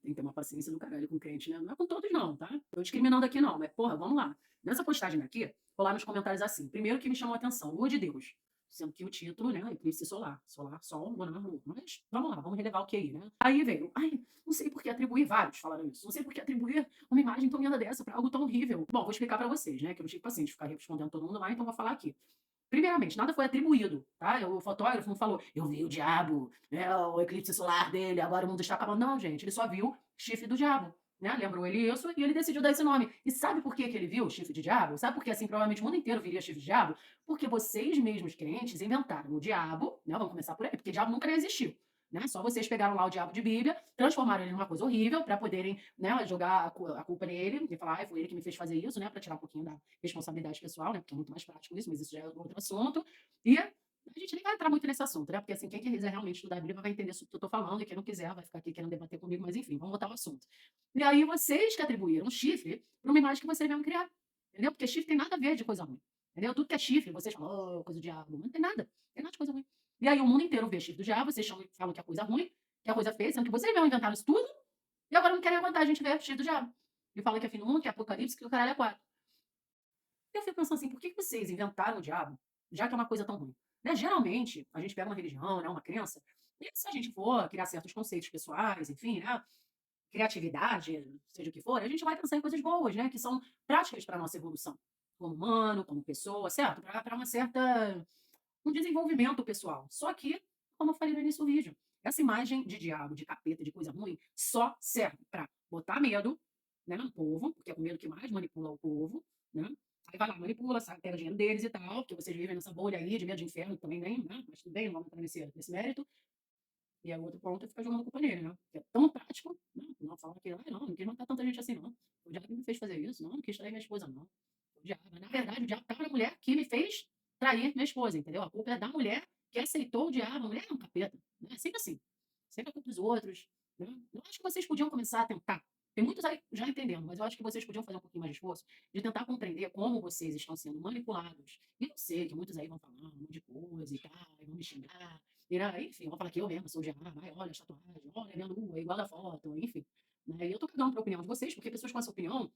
Tem que ter uma paciência do caralho com crente, né? Não é com todos, não, tá? Tô discriminando aqui, não. Mas, porra, vamos lá. Nessa postagem aqui, vou lá nos comentários assim. Primeiro que me chamou a atenção, Lua de Deus. Sendo que o título, né, eclipse solar. Solar, sol, lunar, lua. Mas, vamos lá, vamos relevar o QI, né? Aí veio, ai, não sei por que atribuir, vários falaram isso. Não sei por que atribuir uma imagem tão linda dessa pra algo tão horrível. Bom, vou explicar pra vocês, né, que eu não tive paciência de ficar respondendo todo mundo lá, então vou falar aqui. Primeiramente, nada foi atribuído, tá? O fotógrafo não falou, eu vi o diabo, o eclipse solar dele, agora o mundo está acabando. Não, gente, ele só viu chifre do diabo, né? Lembrou ele isso e ele decidiu dar esse nome. E sabe por que que ele viu chifre de diabo? Sabe por que, assim, provavelmente o mundo inteiro viria chifre de diabo? Porque vocês mesmos, crentes, inventaram o diabo, né? Vamos começar por aí, porque diabo nunca nem existiu. Né? Só vocês pegaram lá o diabo de Bíblia, transformaram ele numa coisa horrível para poderem, né, jogar a culpa nele e falar, foi ele que me fez fazer isso, né, para tirar um pouquinho da responsabilidade pessoal, né, porque é muito mais prático isso, mas isso já é outro assunto. E a gente nem vai entrar muito nesse assunto, né, porque assim, quem quiser realmente estudar a Bíblia vai entender isso que eu estou falando e quem não quiser vai ficar aqui querendo debater comigo, mas enfim, vamos voltar ao assunto. E aí vocês que atribuíram chifre para uma imagem que vocês mesmo criaram, entendeu? Porque chifre tem nada a ver de coisa ruim, entendeu? Tudo que é chifre, vocês falam, oh, coisa do diabo, mas não tem nada de coisa ruim. E aí o mundo inteiro vê chifre do diabo, vocês falam que é coisa ruim, que é coisa feia, sendo que vocês mesmo inventaram isso tudo, e agora não querem aguentar a gente ver cheio do diabo. E fala que é fim do mundo, que é apocalipse, que o caralho é quatro. Eu fico pensando assim, por que vocês inventaram o diabo, já que é uma coisa tão ruim? Né? Geralmente, a gente pega uma religião, né, uma crença, e se a gente for criar certos conceitos pessoais, enfim, né, criatividade, seja o que for, a gente vai pensar em coisas boas, né, que são práticas para a nossa evolução, como humano, como pessoa, certo? Para uma certa um desenvolvimento pessoal. Só que, como eu falei no início do vídeo, essa imagem de diabo, de capeta, de coisa ruim, só serve para botar medo, né, no povo, porque é o medo que mais manipula o povo, né? Aí vai lá, manipula, sabe, pega dinheiro deles e tal, porque vocês vivem nessa bolha aí de medo de inferno também, nem, né? Mas tudo bem, não vamos entrar nesse mérito. E aí o outro ponto é ficar jogando culpa nele, né? Que é tão prático, né? Não falar que, não quis matar tanta gente assim, não. O diabo me fez fazer isso, não quis trair minha esposa, não. O diabo, na verdade, o diabo estava na mulher que me fez trair minha esposa, entendeu? A culpa é da mulher que aceitou o diabo. A mulher é um capeta, né? É sempre assim. Sempre a culpa dos outros, né? Eu acho que vocês podiam começar a tentar. Tem muitos aí já entendendo, mas eu acho que vocês podiam fazer um pouquinho mais de esforço de tentar compreender como vocês estão sendo manipulados. E eu sei que muitos aí vão falar um monte de coisa e tal, e vão me xingar, e, né, enfim, vou falar que eu mesmo sou de ai, olha a tatuagem, olha a minha lua, igual a foto, enfim. Né? E eu tô cagando pra opinião de vocês, porque pessoas com essa opinião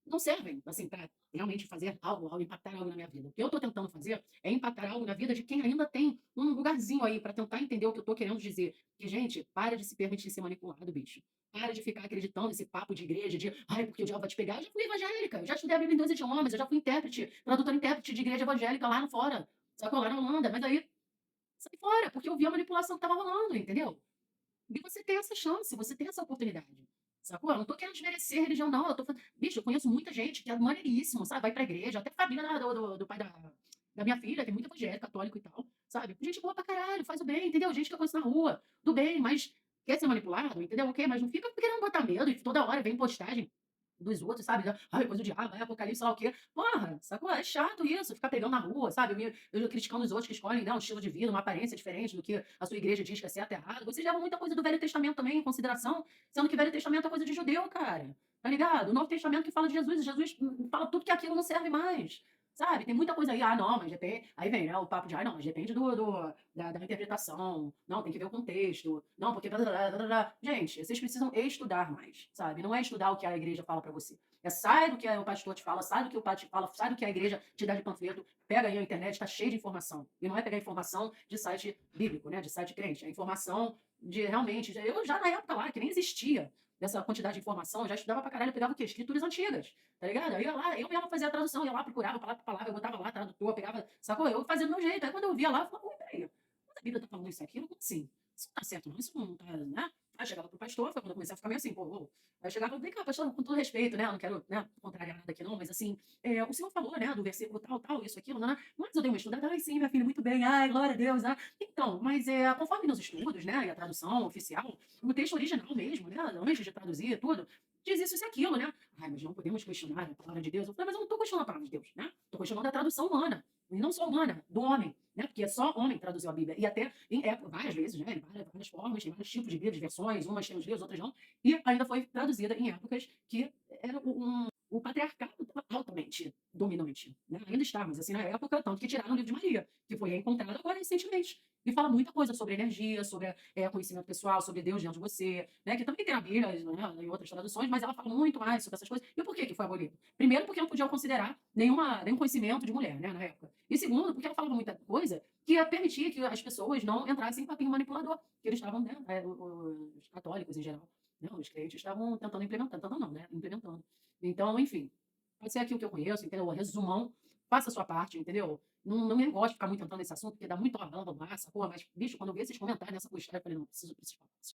não servem, assim, para realmente fazer algo, impactar algo na minha vida. O que eu tô tentando fazer é impactar algo na vida de quem ainda tem um lugarzinho aí para tentar entender o que eu tô querendo dizer. Que, gente, para de se permitir ser manipulado, bicho. Para de ficar acreditando nesse papo de igreja, de ai, porque o diabo vai te pegar. Eu já fui evangélica, eu já estudei a Bíblia em 12 idiomas, eu já fui intérprete, tradutora intérprete de igreja evangélica lá no fora, sacou? Lá na Holanda, mas aí sai fora, porque eu vi a manipulação que estava rolando, entendeu? E você tem essa chance, você tem essa oportunidade. Sacou? Eu não tô querendo desmerecer a religião, não. Eu tô falando... Bicho, eu conheço muita gente que é maneiríssimo, sabe? Vai pra igreja, até a família do pai da minha filha, tem muita evangélica, católico e tal, sabe? Gente boa pra caralho, faz o bem, entendeu? Gente que eu conheço na rua, do bem, mas quer ser manipulado, entendeu? Ok, mas não fica querendo botar medo e toda hora vem postagem dos outros, sabe? Ai, coisa do diabo, ai, apocalipse, sei lá o quê. Porra, sacou? É chato isso, ficar pegando na rua, sabe? Eu criticando os outros que escolhem, né, um estilo de vida, uma aparência diferente do que a sua igreja diz que é certo e errado. Vocês levam muita coisa do Velho Testamento também em consideração, sendo que o Velho Testamento é coisa de judeu, cara. Tá ligado? O Novo Testamento que fala de Jesus, Jesus fala tudo que aquilo não serve mais. Sabe? Tem muita coisa aí, não, mas depende. Aí vem, né, o papo de, não, mas depende da interpretação. Não, tem que ver o contexto. Não, porque. Gente, vocês precisam estudar mais, sabe? Não é estudar o que a igreja fala pra você. É sai do que o pastor te fala, sai do que o padre te fala, sai do que a igreja te dá de panfleto, pega aí a internet, tá cheio de informação. E não é pegar informação de site bíblico, né? De site crente. É informação de realmente. Eu já na época lá, que nem existia dessa quantidade de informação, eu já estudava pra caralho, eu pegava o quê? Escrituras antigas, tá ligado? Eu ia lá, eu mesmo fazia a tradução, ia lá, procurava palavra por palavra, eu botava lá, tradutor, pegava, sacou? Eu fazia do meu jeito. Aí quando eu via lá, eu falava, ui, peraí, mas a Bíblia tá falando isso aqui? Como assim? Isso não tá certo, não, isso não tá, né? Aí chegava pro pastor, foi quando eu comecei a ficar meio assim, pô, aí eu chegava, vem cá, pastor, com todo respeito, né? Eu não quero, né, contrariar nada aqui, não, mas assim, o senhor falou, né, do versículo tal, tal, isso, aquilo, né? Mas eu dei uma estudada, ai, sim, minha filha, muito bem, ai, glória a Deus, né? Então, mas conforme nos estudos, né, e a tradução oficial, o texto original mesmo, né, antes de traduzir tudo, diz isso e aquilo, né? Ai, mas não podemos questionar a palavra de Deus. Eu falei, mas eu não estou questionando a palavra de Deus, né? Estou questionando a tradução humana, e não só humana, do homem, né? Porque só homem traduziu a Bíblia, e até em várias vezes, né? Em várias formas, tem vários tipos de Bíblias, versões, umas têm os livros, outras não, e ainda foi traduzida em épocas que era o patriarcado estava altamente dominante, né? Ainda está, mas assim, na época, tanto que tiraram o livro de Maria, que foi encontrado agora recentemente. e fala muita coisa sobre energia, sobre conhecimento pessoal, sobre Deus dentro de você, né? Que também tem a Bíblia, né, em outras traduções, mas ela fala muito mais sobre essas coisas. E por que que foi abolido? Primeiro, porque não podiam considerar nenhum conhecimento de mulher, né, na época. E segundo, porque ela falava muita coisa que ia permitir que as pessoas não entrassem em papinho manipulador, que eles estavam, né, os católicos em geral, né, os crentes estavam tentando implementar, tentando não, né, implementando. Então, enfim, pode ser aquilo que eu conheço, entendeu? Resumão, faça a sua parte, entendeu? Não me gosto de ficar muito entrando nesse assunto, porque dá muito blá blá blá, sacou? Mas, bicho, quando eu vi esses comentários nessa postagem, eu falei, não, preciso falar.